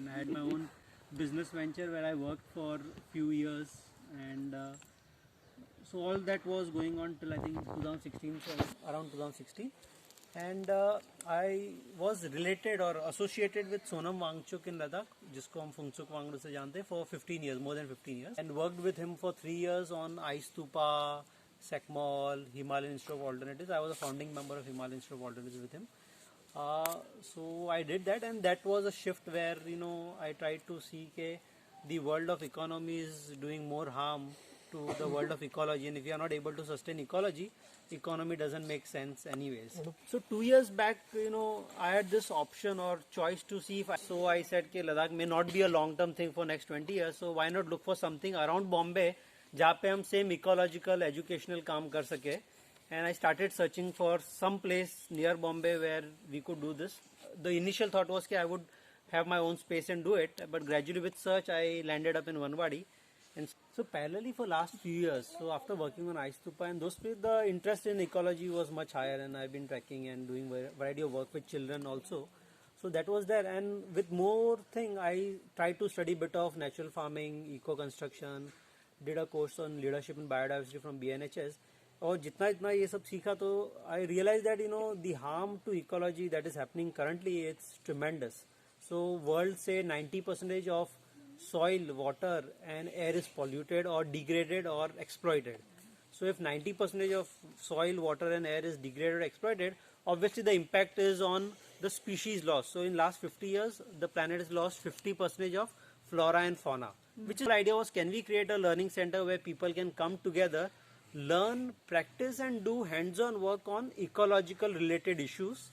and I had my own business venture where I worked for few years, and so all that was going on till I think 2016, so around 2016. And I was related or associated with Sonam Wangchuk in Ladakh, जिसको हम फुंगचुक वांगडू से जानते हैं, for 15 years, more than 15 years, and worked with him for 3 years on Ice Stupa, Sekmol, Himalayan Institute of Alternatives. I was a founding member of Himalayan Institute of Alternatives with him. So I did that, and that was a shift where I tried to see that the world of economy is doing more harm to the world of ecology, and if you are not able to sustain ecology, economy doesn't make sense anyways. So 2 years back, I had this option or choice to see if so I said that Ladakh may not be a long term thing for next 20 years, so why not look for something around Bombay जहाँ पे हम same ecological educational काम कर सके. And I started searching for some place near Bombay where we could do this. The initial thought was that I would have my own space and do it, but gradually with search I landed up in Vanvadi. And so parallelly for last few years, so after working on Ice Stupa and those places, the interest in ecology was much higher, and I've been tracking and doing variety of work with children also. So that was there, and with more thing I tried to study bit of natural farming, eco-construction, did a course on leadership and biodiversity from BNHS. और जितना जितना ये सब सीखा तो I realized that the harm to ecology that is happening currently, it's tremendous. So world say 90% of soil, water and air is polluted or degraded or exploited. So if 90% of soil, water and air is degraded or exploited, obviously the impact is on the species loss. So in last 50 years, the planet has lost 50% of flora and fauna. Which is the idea was, can we create a learning center where people can come together, learn, practice and do hands-on work on ecological related issues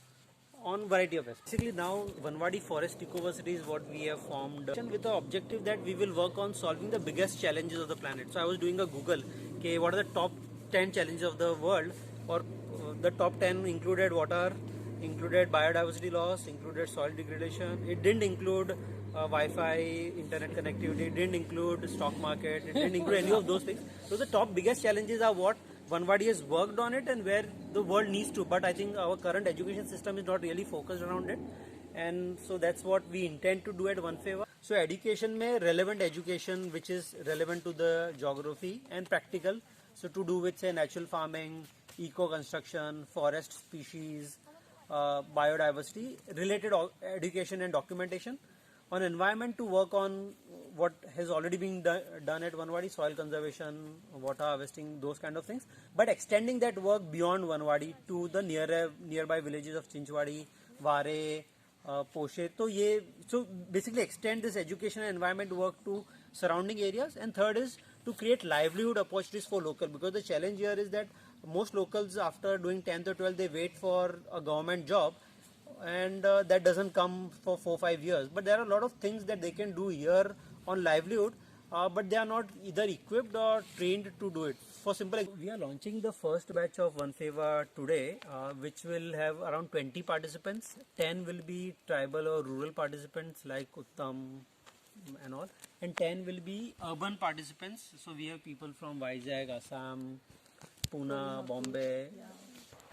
on variety of aspects. Basically now Vanvadi Forest Eco-versity is what we have formed with the objective that we will work on solving the biggest challenges of the planet. So I was doing a Google, okay, what are the top 10 challenges of the world, or the top 10 included water, included biodiversity loss, included soil degradation, it didn't include Wi-Fi, internet connectivity, it didn't include stock market, it didn't include any of those things. So the top biggest challenges are what Vanvadi has worked on it and where the world needs to, but I think our current education system is not really focused around it, and so that's what we intend to do at VanFEVA. So education में relevant education which is relevant to the geography and practical, so to do with say natural farming, eco-construction, forest species, biodiversity related education and documentation. On environment, to work on what has already been done at Vanvadi, soil conservation, water harvesting, those kind of things, but extending that work beyond Vanvadi to the nearby villages of Chinchwadi, Vare, Poshe. So basically extend this education and environment work to surrounding areas. And third is to create livelihood opportunities for local, because the challenge here is that most locals after doing 10th or 12th they wait for a government job, and that doesn't come for 4-5 years. But there are a lot of things that they can do here on livelihood, but they are not either equipped or trained to do it. For simple, we are launching the first batch of VanFEVA today, which will have around 20 participants. 10 will be tribal or rural participants like Uttam and all, and 10 will be urban participants. So we have people from Vizag, Assam, Pune, Bombay,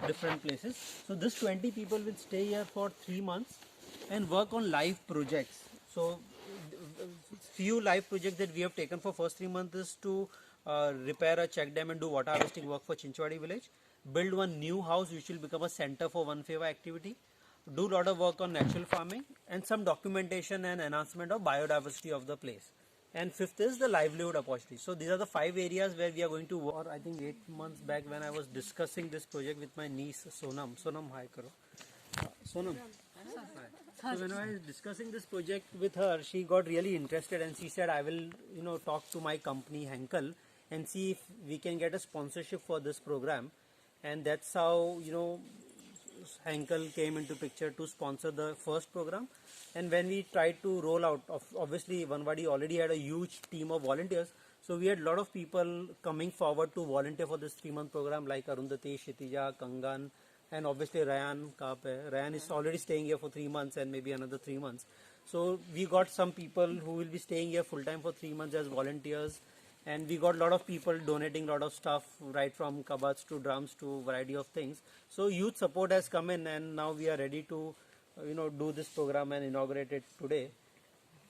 different places. So this 20 people will stay here for 3 months and work on live projects. So few live projects that we have taken for first 3 months is to repair a check dam and do water harvesting work for Chinchwadi village, build one new house which will become a center for VanFEVA activity, do a lot of work on natural farming, and some documentation and enhancement of biodiversity of the place. And fifth is the livelihood opportunity. So these are the 5 areas where we are going to work. I think 8 months back when I was discussing this project with my niece Sonam. Sonam, hi karo. Sonam. Hi. So when I was discussing this project with her, she got really interested and she said, I will talk to my company Henkel and see if we can get a sponsorship for this program. And that's how Henkel came into picture to sponsor the first program. And when we tried to roll out, obviously Vanvadi already had a huge team of volunteers, so we had a lot of people coming forward to volunteer for this 3-month program, like Arundhati, Kshitija, Kangan, and obviously Rayan. Rayan is already staying here for 3 months and maybe another 3 months. So we got some people who will be staying here full time for 3 months as volunteers, and we got a lot of people donating a lot of stuff, right from kabads to drums to variety of things. So youth support has come in, and now we are ready to do this program and inaugurate it today.